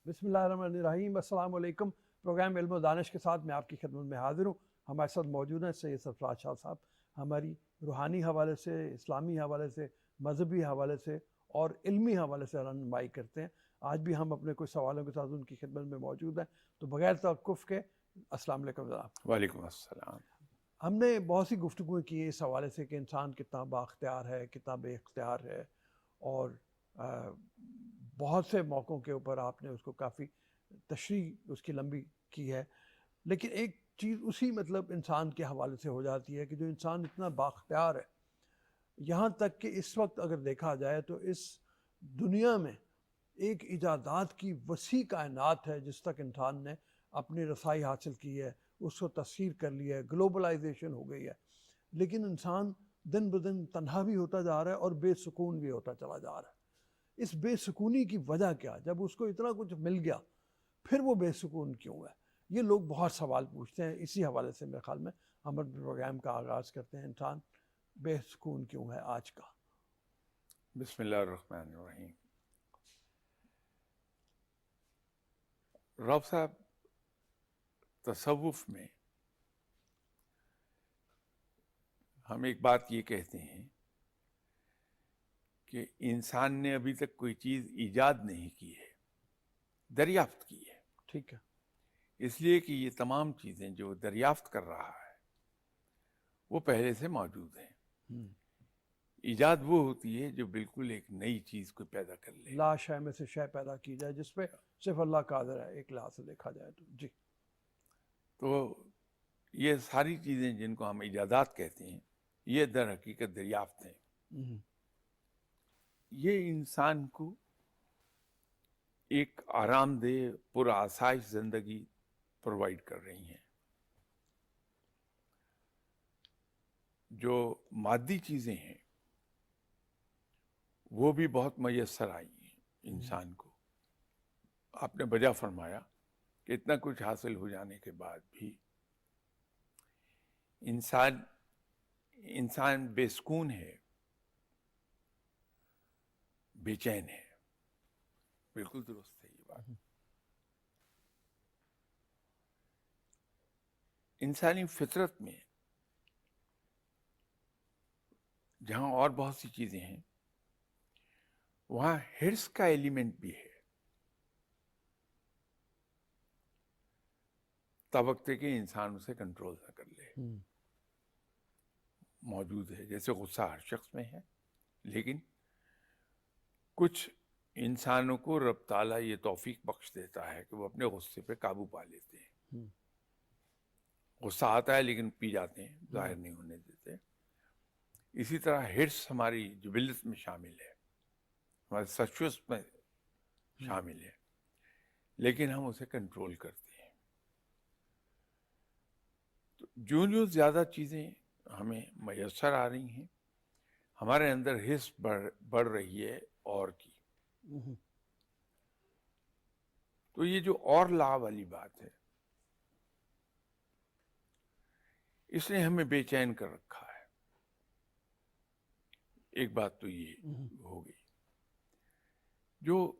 بسم اللہ الرحمن الرحیم. السلام علیکم. پروگرام علم و دانش کے ساتھ میں آپ کی خدمت میں حاضر ہوں. ہمارے ساتھ موجود ہیں سید سرفراز شاہ صاحب. ہماری روحانی حوالے سے، اسلامی حوالے سے، مذہبی حوالے سے اور علمی حوالے سے رہنمائی کرتے ہیں. آج بھی ہم اپنے کچھ سوالوں کے ساتھ ان کی خدمت میں موجود ہیں. تو بغیر توقف کے السلام علیکم جناب. وعلیکم السلام. ہم نے بہت سی گفتگو کی اس حوالے سے کہ انسان کتنا بااختیار ہے، کتنا بے اختیار ہے، اور بہت سے موقعوں کے اوپر آپ نے اس کو کافی تشریح اس کی لمبی کی ہے. لیکن ایک چیز اسی انسان کے حوالے سے ہو جاتی ہے کہ جو انسان اتنا بااختیار ہے، یہاں تک کہ اس وقت اگر دیکھا جائے تو اس دنیا میں ایک ایجادات کی وسیع کائنات ہے جس تک انسان نے اپنی رسائی حاصل کی ہے، اس کو تسخیر کر لیا ہے، گلوبلائزیشن ہو گئی ہے. لیکن انسان دن بدن تنہا بھی ہوتا جا رہا ہے اور بے سکون بھی ہوتا چلا جا رہا ہے. اس بے سکونی کی وجہ کیا؟ جب اس کو اتنا کچھ مل گیا پھر وہ بے سکون کیوں ہے؟ یہ لوگ بہت سوال پوچھتے ہیں. اسی حوالے سے میرے خیال میں ہم اپنے پروگرام کا آغاز کرتے ہیں. انسان بے سکون کیوں ہے آج کا؟ بسم اللہ الرحمن الرحیم. رب صاحب، تصوف میں ہم ایک بات یہ کہتے ہیں کہ انسان نے ابھی تک کوئی چیز ایجاد نہیں کی ہے، دریافت کی ہے. ٹھیک ہے. اس لیے کہ یہ تمام چیزیں جو دریافت کر رہا ہے وہ پہلے سے موجود ہیں. ایجاد وہ ہوتی ہے جو بالکل ایک نئی چیز کو پیدا کر لے. لا شے میں سے شے پیدا کی جائے جس پہ صرف اللہ قادر ہے، ایک لحاظ سے دیکھا جائے تو. جی. تو یہ ساری چیزیں جن کو ہم ایجادات کہتے ہیں یہ در حقیقت دریافت ہیں. یہ انسان کو ایک آرام دہ پرآسائش زندگی پرووائڈ کر رہی ہیں. جو مادی چیزیں ہیں وہ بھی بہت میسر آئی ہیں انسان کو. آپ نے بجا فرمایا کہ اتنا کچھ حاصل ہو جانے کے بعد بھی انسان بے سکون ہے، بے چین ہے. بالکل درست ہے یہ بات. انسانی فطرت میں جہاں اور بہت سی چیزیں ہیں وہاں ہرس کا ایلیمنٹ بھی ہے، توقع کہ انسان اسے کنٹرول نہ کر لے. موجود ہے. جیسے غصہ ہر شخص میں ہے، لیکن کچھ انسانوں کو رب تعالیٰ یہ توفیق بخش دیتا ہے کہ وہ اپنے غصے پہ قابو پا لیتے ہیں. غصہ آتا ہے لیکن پی جاتے ہیں، ظاہر نہیں ہونے دیتے. اسی طرح ہرس ہماری جبلت میں شامل ہے، ہمارے سچوس میں شامل ہے، لیکن ہم اسے کنٹرول کرتے ہیں. تو جو زیادہ چیزیں ہمیں میسر آ رہی ہیں ہمارے اندر ہرس بڑھ رہی ہے اور کی. تو یہ جو اور لا والی بات ہے اس نے ہمیں بے چین کر رکھا ہے. ایک بات تو یہ ہو گئی. جو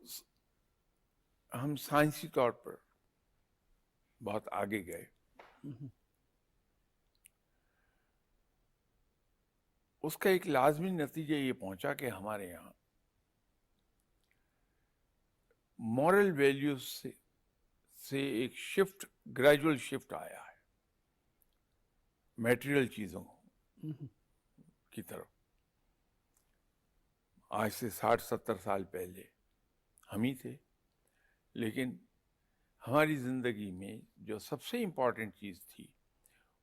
ہم سائنسی طور پر بہت آگے گئے، اس کا ایک لازمی نتیجہ یہ پہنچا کہ ہمارے یہاں مورل ویلیوز سے ایک شفٹ، گریجول شفٹ آیا ہے میٹیریل چیزوں کی طرف. آج سے 60-70 سال پہلے ہم ہی تھے، لیکن ہماری زندگی میں جو سب سے امپورٹنٹ چیز تھی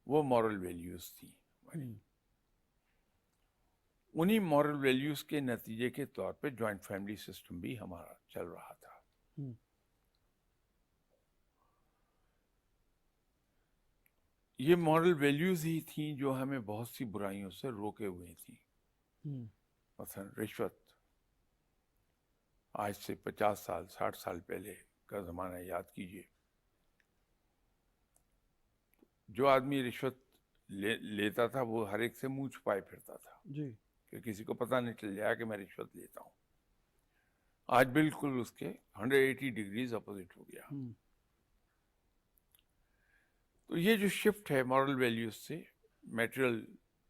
وہ مورل ویلیوز تھی. انہی مورل ویلیوز کے نتیجے کے طور پہ جوائنٹ فیملی سسٹم بھی ہمارا چل رہا تھا. یہ مورل ویلیوز ہی تھیں جو ہمیں بہت سی برائیوں سے روکے ہوئے تھیں. مثلا رشوت، آج سے 50 سال 60 سال پہلے کا زمانہ یاد کیجئے. جو آدمی رشوت لیتا تھا وہ ہر ایک سے منہ چھپائے پھرتا تھا جی. کہ کسی کو پتہ نہیں چل جائے کہ میں رشوت لیتا ہوں. آج بالکل اس کے 180 ڈگریز اپوزٹ ہو گیا. تو یہ جو شفٹ ہے مورل ویلیوز سے میٹریل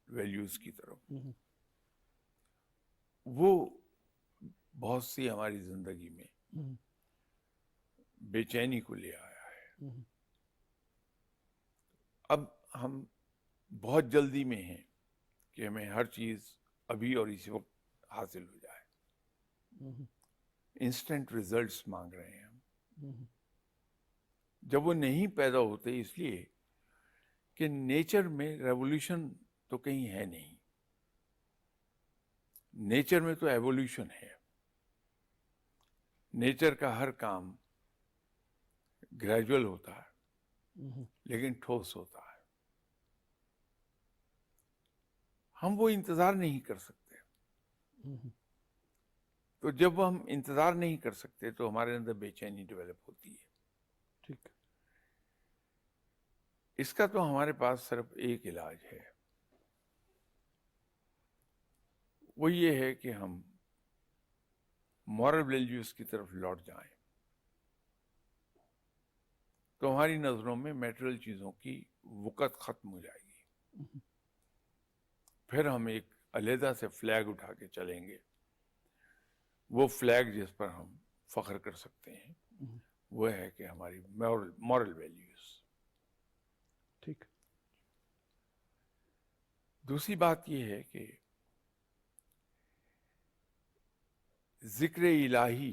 ویلیوز کی طرف، وہ بہت سی ہماری زندگی میں بے چینی کو لے آیا ہے. اب ہم بہت جلدی میں ہیں کہ ہمیں ہر چیز ابھی اور اسی وقت حاصل ہو جائے. انسٹنٹ ریزلٹس مانگ رہے ہیں ہم، جب وہ نہیں پیدا ہوتے، اس لیے کہ نیچر میں ریولیوشن تو کہیں ہے نہیں. نیچر میں تو ایوولوشن ہے. نیچر کا ہر کام گریجول ہوتا ہے لیکن ٹھوس ہوتا ہے. ہم وہ انتظار نہیں کر سکتے. تو جب ہم انتظار نہیں کر سکتے تو ہمارے اندر بے چینی ڈیولپ ہوتی ہے. ٹھیک. اس کا تو ہمارے پاس صرف ایک علاج ہے، وہ یہ ہے کہ ہم مورل ویلیوز کی طرف لوٹ جائیں. تو ہماری نظروں میں میٹریل چیزوں کی وقت ختم ہو جائے گی. پھر ہم ایک علیحدہ سے فلیگ اٹھا کے چلیں گے. وہ فلیگ جس پر ہم فخر کر سکتے ہیں وہ ہے کہ ہماری مورل ویلیوز. ٹھیک. دوسری بات یہ ہے کہ ذکر الہی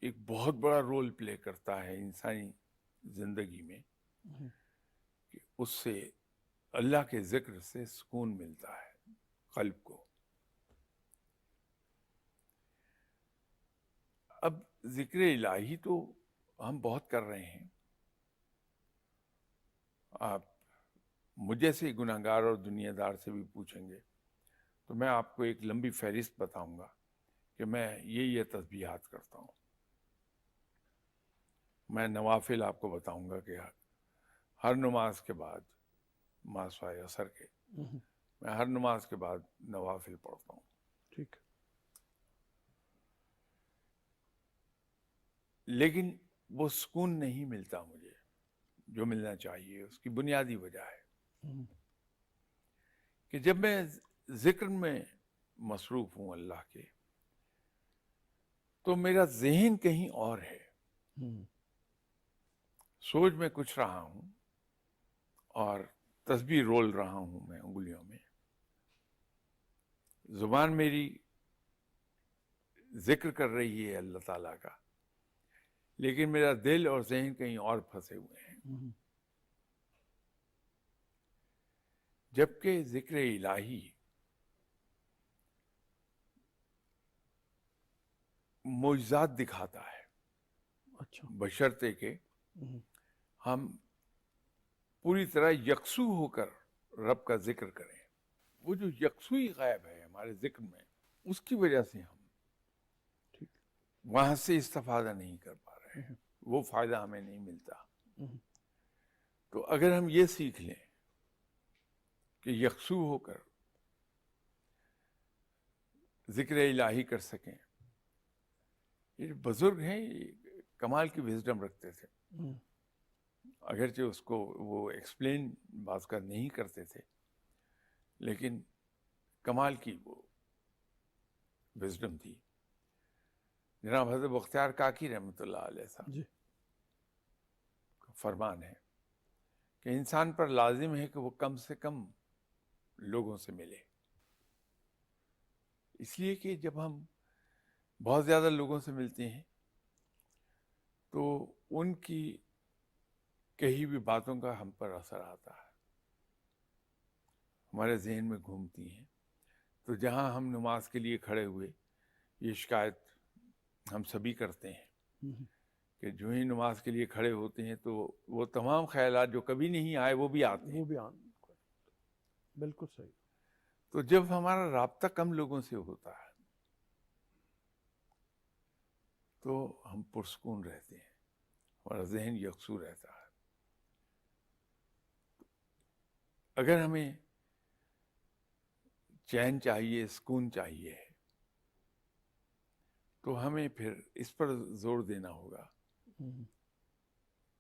ایک بہت بڑا رول پلے کرتا ہے انسانی زندگی میں، کہ اس سے اللہ کے ذکر سے سکون ملتا ہے قلب کو. اب ذکر الہی تو ہم بہت کر رہے ہیں. آپ مجھے سے گناہگار اور دنیا دار سے بھی پوچھیں گے تو میں آپ کو ایک لمبی فہرست بتاؤں گا کہ میں یہ تسبیحات کرتا ہوں. میں نوافل آپ کو بتاؤں گا کہ ہر نماز کے بعد، ماسوائے عصر کے، میں ہر نماز کے بعد نوافل پڑھتا ہوں. ٹھیک. لیکن وہ سکون نہیں ملتا مجھے جو ملنا چاہیے. اس کی بنیادی وجہ ہے کہ جب میں ذکر میں مصروف ہوں اللہ کے، تو میرا ذہن کہیں اور ہے. سوچ میں کچھ رہا ہوں اور تسبیح رول رہا ہوں میں انگلیوں میں. زبان میری ذکر کر رہی ہے اللہ تعالیٰ کا، لیکن میرا دل اور ذہن کہیں اور پھنسے ہوئے ہیں. جبکہ ذکر الہی معجزات دکھاتا ہے. اچھا. بشرطے کہ ہم پوری طرح یکسو ہو کر رب کا ذکر کریں. وہ جو یکسوئی غائب ہے ہمارے ذکر میں، اس کی وجہ سے ہم وہاں سے استفادہ نہیں کر پا رہے ہیں، وہ فائدہ ہمیں نہیں ملتا. تو اگر ہم یہ سیکھ لیں کہ یکسو ہو کر ذکر الہی کر سکیں. یہ بزرگ ہیں، یہ کمال کی وزڈم رکھتے تھے، اگرچہ اس کو وہ ایکسپلین بعض کا نہیں کرتے تھے، لیکن کمال کی وہ وزڈم تھی. جناب حضرت بختیار کاکی رحمۃ اللہ علیہ صاحب جی. فرمان ہے کہ انسان پر لازم ہے کہ وہ کم سے کم لوگوں سے ملے. اس لیے کہ جب ہم بہت زیادہ لوگوں سے ملتے ہیں تو ان کی کہی ہوئی باتوں کا ہم پر اثر آتا ہے، ہمارے ذہن میں گھومتی ہیں. تو جہاں ہم نماز کے لیے کھڑے ہوئے، یہ شکایت ہم سبھی کرتے ہیں کہ جو ہی نماز کے لیے کھڑے ہوتے ہیں تو وہ تمام خیالات جو کبھی نہیں آئے وہ بھی آتے ہیں. وہ بھی بالکل صحیح. تو جب ہمارا رابطہ کم لوگوں سے ہوتا ہے تو ہم پرسکون رہتے ہیں، ہمارا ذہن یکسو رہتا ہے. اگر ہمیں چین چاہیے، سکون چاہیے، تو ہمیں پھر اس پر زور دینا ہوگا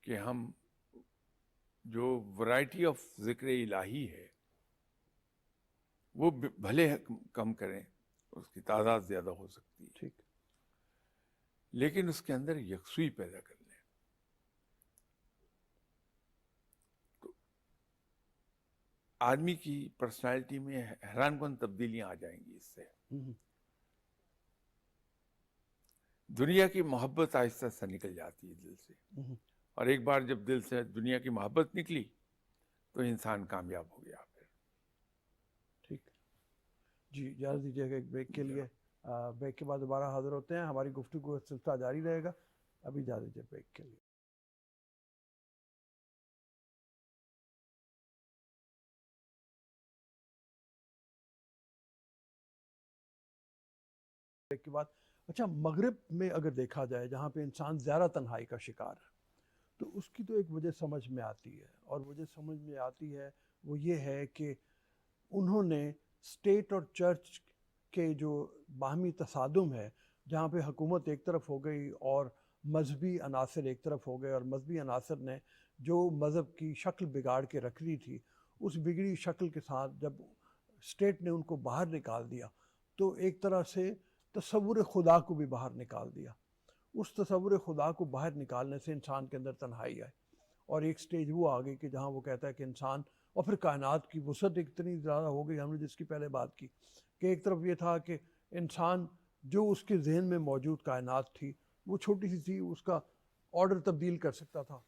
کہ ہم جو ورائٹی آف ذکر الہی ہے وہ بھلے کم کریں، اس کی تعداد زیادہ ہو سکتی ہے، ٹھیک، لیکن اس کے اندر یکسوئی پیدا کر لیں. تو آدمی کی پرسنالٹی میں حیران کن تبدیلیاں آ جائیں گی اس سے. دنیا کی محبت آہستہ سے نکل جاتی ہے دل سے، اور ایک بار جب دل سے دنیا کی محبت نکلی تو انسان کامیاب ہو گیا پھر. ٹھیک جی، اجازت دیجیے گا ایک بریک کے لیے. بریک کے بعد دوبارہ حاضر ہوتے ہیں، ہماری گفتگو کا سلسلہ جاری رہے گا. ابھی اجازت دیجیے بریک کے لیے. بریک کے بعد اچھا، مغرب میں اگر دیکھا جائے جہاں پہ انسان زیادہ تنہائی کا شکار ہے، تو اس کی تو ایک وجہ سمجھ میں آتی ہے، اور وجہ سمجھ میں آتی ہے وہ یہ ہے کہ انہوں نے اسٹیٹ اور چرچ کے جو باہمی تصادم ہے، جہاں پہ حکومت ایک طرف ہو گئی اور مذہبی عناصر ایک طرف ہو گئے، اور مذہبی عناصر نے جو مذہب کی شکل بگاڑ کے رکھ دی تھی، اس بگڑی شکل کے ساتھ جب اسٹیٹ نے ان کو باہر نکال دیا تو ایک طرح سے تصور خدا کو بھی باہر نکال دیا. اس تصور خدا کو باہر نکالنے سے انسان کے اندر تنہائی آئی، اور ایک سٹیج وہ آ گئی کہ جہاں وہ کہتا ہے کہ انسان، اور پھر کائنات کی وسعت اتنی زیادہ ہو گئی، ہم نے جس کی پہلے بات کی کہ ایک طرف یہ تھا کہ انسان جو اس کے ذہن میں موجود کائنات تھی وہ چھوٹی سی تھی، اس کا آرڈر تبدیل کر سکتا تھا،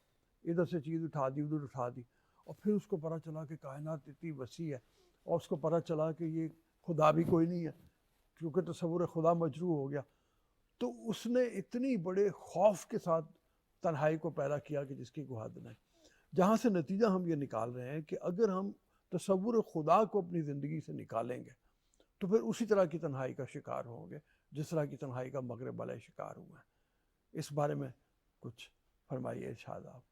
ادھر سے چیز اٹھا دی ادھر اٹھا دی، اور پھر اس کو پتہ چلا کہ کائنات اتنی وسیع ہے، اور اس کو پتہ چلا کہ یہ خدا بھی کوئی نہیں ہے کیونکہ تصور خدا مجروح ہو گیا. تو اس نے اتنی بڑے خوف کے ساتھ تنہائی کو پیدا کیا کہ جس کی کوئی حد نہیں. جہاں سے نتیجہ ہم یہ نکال رہے ہیں کہ اگر ہم تصور خدا کو اپنی زندگی سے نکالیں گے تو پھر اسی طرح کی تنہائی کا شکار ہوں گے جس طرح کی تنہائی کا مغرب والے شکار ہوئے ہیں. اس بارے میں کچھ فرمائیے ارشاد آپ.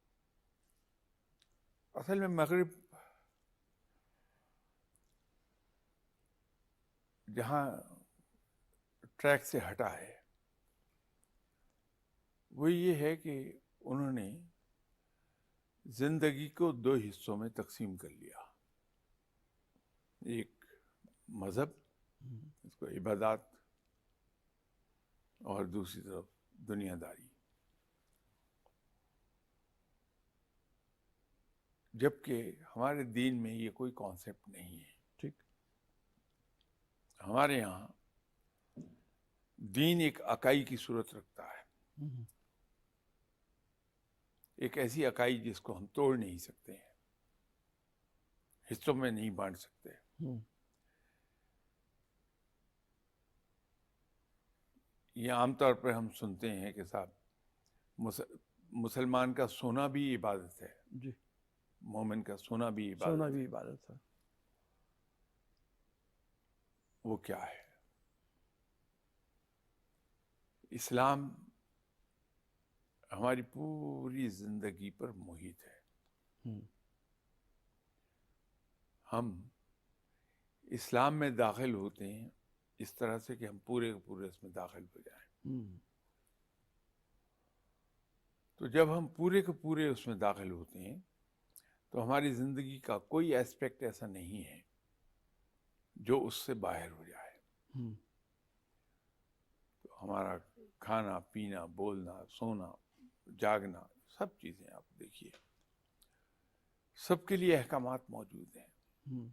اصل میں مغرب جہاں ٹریک سے ہٹا ہے وہ یہ ہے کہ انہوں نے زندگی کو دو حصوں میں تقسیم کر لیا. ایک مذہب، اس کو عبادات، اور دوسری طرف دنیا داری. جبکہ ہمارے دین میں یہ کوئی کانسیپٹ نہیں ہے. ٹھیک، ہمارے یہاں دین ایک اکائی کی صورت رکھتا ہے، ایک ایسی اکائی جس کو ہم توڑ نہیں سکتے ہیں، حصوں میں نہیں بانٹ سکتے. یہ عام طور پر ہم سنتے ہیں کہ صاحب مسلمان کا سونا بھی عبادت ہے، جی، مومن کا سونا بھی عبادت سونا ہے. بھی عبادت ہے. وہ کیا ہے؟ اسلام ہماری پوری زندگی پر محیط ہے. ہم اسلام میں داخل ہوتے ہیں اس طرح سے کہ ہم پورے پورے اس میں داخل ہو جائیں. تو جب ہم پورے کے پورے اس میں داخل ہوتے ہیں تو ہماری زندگی کا کوئی ایسپیکٹ ایسا نہیں ہے جو اس سے باہر ہو جائے. تو ہمارا کھانا پینا، بولنا، سونا، جاگنا، سب چیزیں آپ دیکھیے، سب کے لیے احکامات موجود ہیں،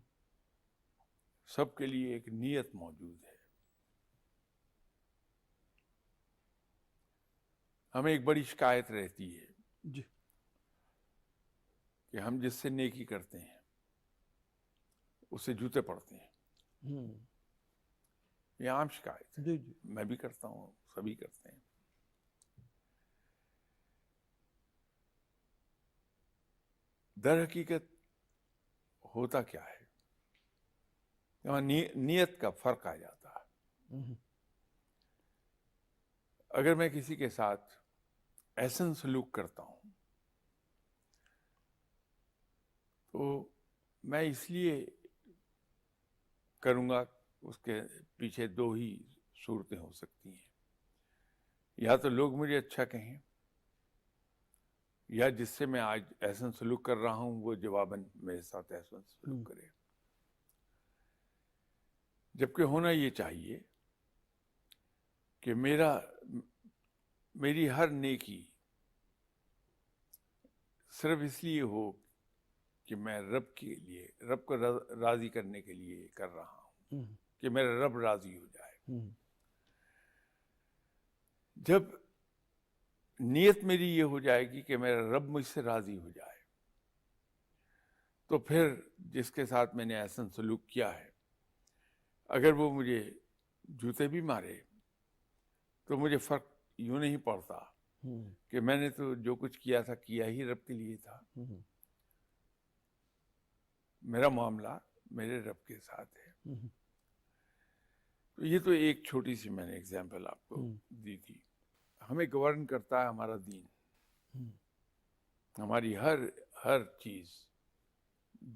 سب کے لیے ایک نیت موجود ہے. ہمیں ایک بڑی شکایت رہتی ہے جی، کہ ہم جس سے نیکی کرتے ہیں اس سے جوتے پڑتے ہیں. یہ عام شکایت ہے، جی جی، میں بھی کرتا ہوں، سبھی کرتے ہیں. در حقیقت ہوتا کیا ہے؟ یہاں نیت کا فرق آ جاتا ہے. اگر میں کسی کے ساتھ احسن سلوک کرتا ہوں تو میں اس لیے کروں گا، اس کے پیچھے دو ہی صورتیں ہو سکتی ہیں. یا تو لوگ مجھے اچھا کہیں، یا جس سے میں آج احسن سلوک کر رہا ہوں وہ جواباً میرے ساتھ احسن سلوک کرے. جبکہ ہونا یہ چاہیے کہ میری ہر نیکی صرف اس لیے ہو کہ میں رب کو راضی کرنے کے لیے کر رہا ہوں، کہ میرا رب راضی ہو جائے. جب نیت میری یہ ہو جائے گی کہ میرا رب مجھ سے راضی ہو جائے، تو پھر جس کے ساتھ میں نے احسن سلوک کیا ہے، اگر وہ مجھے جوتے بھی مارے تو مجھے فرق یوں نہیں پڑتا کہ میں نے تو جو کچھ کیا تھا کیا ہی رب کے لیے تھا. میرا معاملہ میرے رب کے ساتھ ہے. تو یہ تو ایک چھوٹی سی میں نے اگزامپل آپ کو دی تھی. ہمیں گورن کرتا ہے ہمارا دین. ہماری ہر چیز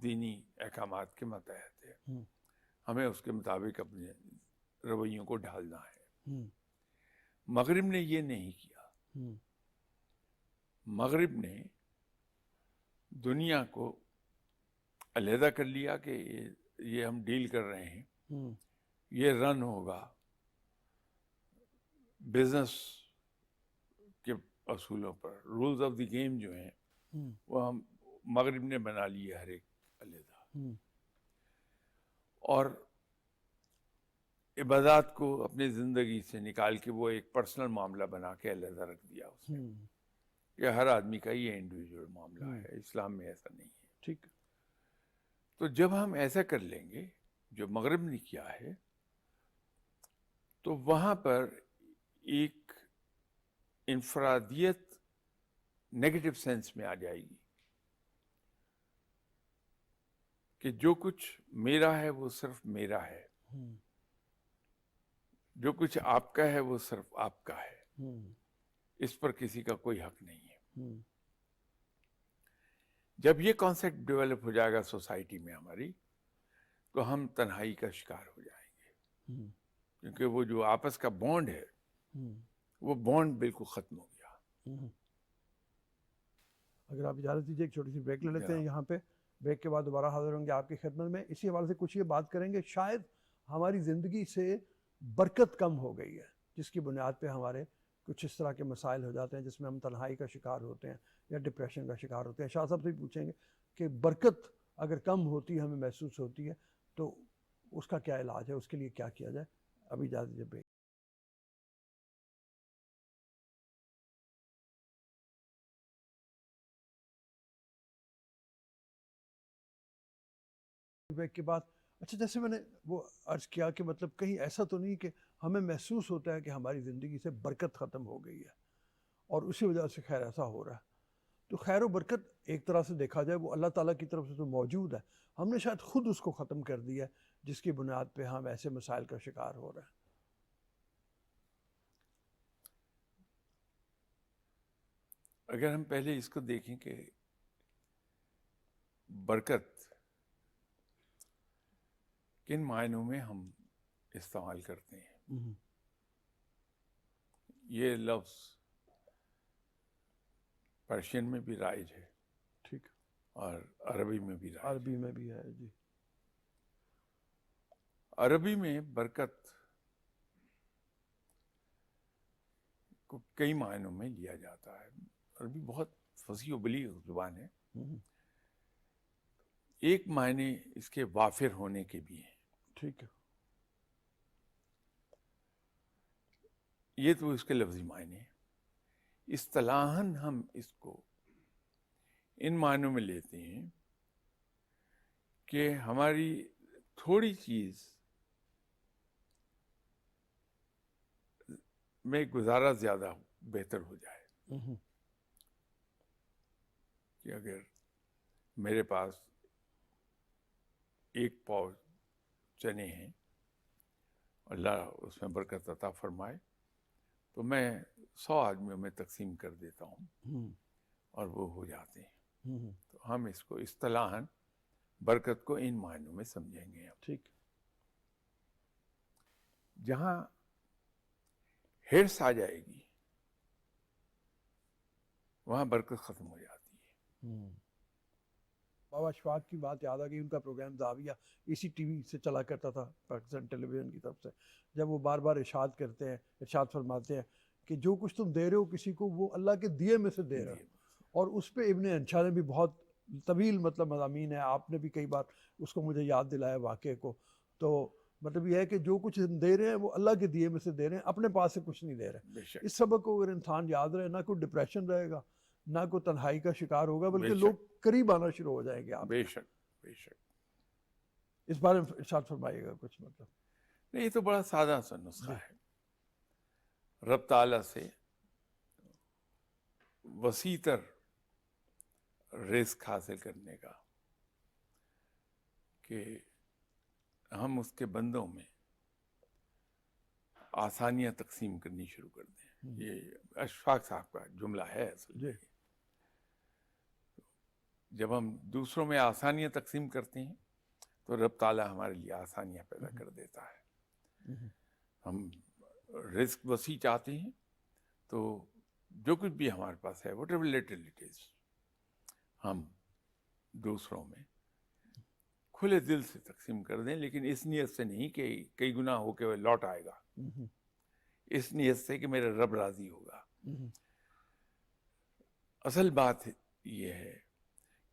دینی احکامات کے ماتحت ہے. ہمیں اس کے مطابق اپنے رویوں کو ڈھالنا ہے. مغرب نے یہ نہیں کیا. مغرب نے دنیا کو علیحدہ کر لیا کہ یہ ہم ڈیل کر رہے ہیں، یہ رن ہوگا بزنس کے اصولوں پر. رولز آف دی گیم جو ہیں وہ ہم مغرب نے بنا لیے ہر ایک علیحدہ، اور عبادات کو اپنی زندگی سے نکال کے وہ ایک پرسنل معاملہ بنا کے علیحدہ رکھ دیا اس نے. یہ ہر آدمی کا یہ انڈیویجول معاملہ ہے. اسلام میں ایسا نہیں ہے. ٹھیک. تو جب ہم ایسا کر لیں گے جو مغرب نے کیا ہے، تو وہاں پر ایک انفرادیت نیگیٹو سینس میں آ جائے گی کہ جو کچھ میرا ہے وہ صرف میرا ہے، جو کچھ آپ کا ہے وہ صرف آپ کا ہے، اس پر کسی کا کوئی حق نہیں ہے. جب یہ کانسیپٹ ڈیولپ ہو جائے گا سوسائٹی میں ہماری، تو ہم تنہائی کا شکار ہو جائیں گے. کیونکہ وہ جو آپس کا بانڈ ہے وہ بانڈ بالکل ختم ہو گیا. اگر آپ اجازت دیجیے ایک چھوٹی سی بریک لے لیتے ہیں یہاں پہ. بریک کے بعد دوبارہ حاضر ہوں گے آپ کی خدمت میں. اسی حوالے سے کچھ یہ بات کریں گے، شاید ہماری زندگی سے برکت کم ہو گئی ہے، جس کی بنیاد پہ ہمارے کچھ اس طرح کے مسائل ہو جاتے ہیں جس میں ہم تنہائی کا شکار ہوتے ہیں یا ڈپریشن کا شکار ہوتے ہیں. شاہ صاحب سے پوچھیں گے کہ برکت اگر کم ہوتی ہے، ہمیں محسوس ہوتی ہے، تو اس کا کیا علاج ہے، اس کے لیے کیا کیا جائے. ابھی اجازت دیجیے بریک. بریک کے بعد اچھا، جیسے میں نے وہ عرض کیا کہ مطلب کہیں ایسا تو نہیں کہ ہمیں محسوس ہوتا ہے کہ ہماری زندگی سے برکت ختم ہو گئی ہے اور اسی وجہ سے خیر ایسا ہو رہا ہے. تو خیر و برکت ایک طرح سے دیکھا جائے وہ اللہ تعالیٰ کی طرف سے تو موجود ہے، ہم نے شاید خود اس کو ختم کر دیا ہے جس کی بنیاد پہ ہم ایسے مسائل کا شکار ہو رہے ہیں. اگر ہم پہلے اس کو دیکھیں کہ برکت کن معنوں میں ہم استعمال کرتے ہیں. یہ لفظ پرشین میں بھی رائج ہے، ٹھیک، اور عربی میں بھی رائج. عربی میں بھی ہے جی. عربی میں برکت کو کئی معنوں میں لیا جاتا ہے. عربی بہت فصیح و بلیغ زبان ہے. ایک معنی اس کے وافر ہونے کے بھی ہیں. ٹھیک ہے. یہ تو اس کے لفظی معنی ہیں. اصطلاحاً ہم اس کو ان معنوں میں لیتے ہیں کہ ہماری تھوڑی چیز میں گزارا زیادہ بہتر ہو جائے. کہ اگر میرے پاس ایک پاؤ چنے ہیں، اللہ اس میں برکت عطا فرمائے، تو میں 100 آدمیوں میں تقسیم کر دیتا ہوں اور وہ ہو جاتے ہیں. تو ہم اس کو اصطلاحاً برکت کو ان معنوں میں سمجھیں گے. ٹھیک. جہاں ہرس آ جائے گی وہاں برکت ختم ہو جاتی ہے۔ بابا اشفاق کی بات یاد آ گئی، ان کا پروگرام زاویہ اسی ٹی وی سے چلا کرتا تھا، پاکستان ٹیلی ویژن کی طرف سے، جب وہ بار بار ارشاد کرتے ہیں، ارشاد فرماتے ہیں کہ جو کچھ تم دے رہے ہو کسی کو وہ اللہ کے دیے میں سے دے رہے ہو۔ اور اس پہ ابن انشا نے بھی بہت طویل مطلب مضامین ہے، آپ نے بھی کئی بار اس کو مجھے یاد دلایا واقعے کو۔ تو مطلب یہ ہے کہ جو کچھ ہم دے رہے ہیں وہ اللہ کے دیے میں سے دے رہے ہیں، اپنے پاس سے کچھ نہیں دے رہے۔ بے شک اس سبق کو اگر انسان یاد رہے، نہ کوئی ڈپریشن رہے گا، نہ کوئی تنہائی کا شکار ہوگا، بے بلکہ شک لوگ قریب آنا شروع ہو جائیں گے آپ بے کے۔ شک بے شک۔ اس بارے میں ارشاد فرمائیے گا کچھ مطلب؟ نہیں، یہ تو بڑا سادہ سا نسخہ جی ہے رب تعالیٰ سے وسیع تر رزق حاصل کرنے کا، کہ ہم اس کے بندوں میں آسانیاں تقسیم کرنی شروع کر دیں۔ یہ اشفاق صاحب کا جملہ ہے اصل جی میں۔ جب ہم دوسروں میں آسانیاں تقسیم کرتے ہیں تو رب تعالیٰ ہمارے لیے آسانیاں پیدا کر دیتا ہے۔ ہم رزق وسیع چاہتے ہیں تو جو کچھ بھی ہمارے پاس ہے whatever little it is، ہم دوسروں میں کھلے دل سے تقسیم کر دیں، لیکن اس نیت سے نہیں کہ کئی گنا ہو کے وہ لوٹ آئے گا، اس نیت سے کہ میرا رب راضی ہوگا۔ اصل بات یہ ہے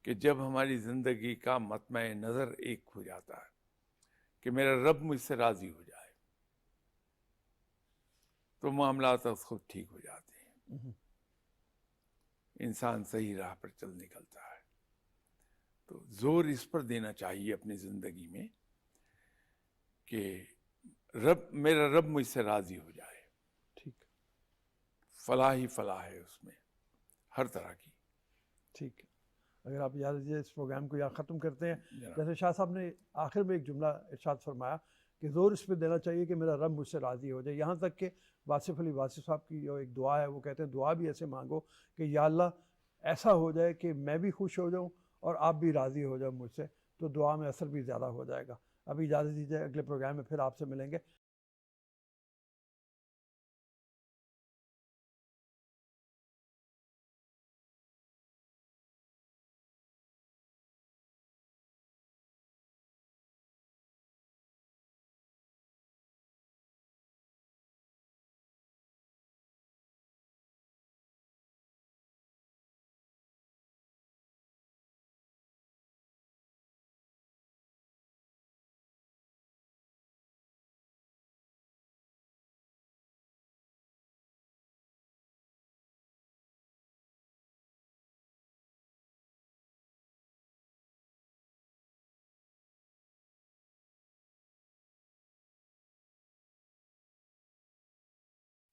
کہ جب ہماری زندگی کا مطمع نظر ایک ہو جاتا ہے کہ میرا رب مجھ سے راضی ہو جائے، تو معاملات خود ٹھیک ہو جاتے ہیں، انسان صحیح راہ پر چل نکلتا ہے۔ تو زور اس پر دینا چاہیے اپنی زندگی میں کہ میرا رب مجھ سے راضی ہو جائے۔ ٹھیک فلاح ہی فلاح ہے اس میں، ہر طرح کی۔ ٹھیک ہے، اگر آپ اجازت دیجیے اس پروگرام کو یہاں ختم کرتے ہیں۔ جناب جیسے شاہ صاحب نے آخر میں ایک جملہ ارشاد فرمایا کہ زور اس پہ دینا چاہیے کہ میرا رب مجھ سے راضی ہو جائے، یہاں تک کہ واصف علی واصف صاحب کی جو ایک دعا ہے وہ کہتے ہیں دعا بھی ایسے مانگو کہ یا اللہ ایسا ہو جائے کہ میں بھی خوش ہو جاؤں اور آپ بھی راضی ہو جاؤ مجھ سے، تو دعا میں اثر بھی زیادہ ہو جائے گا۔ ابھی اجازت دیجیے، اگلے پروگرام میں پھر آپ سے ملیں گے۔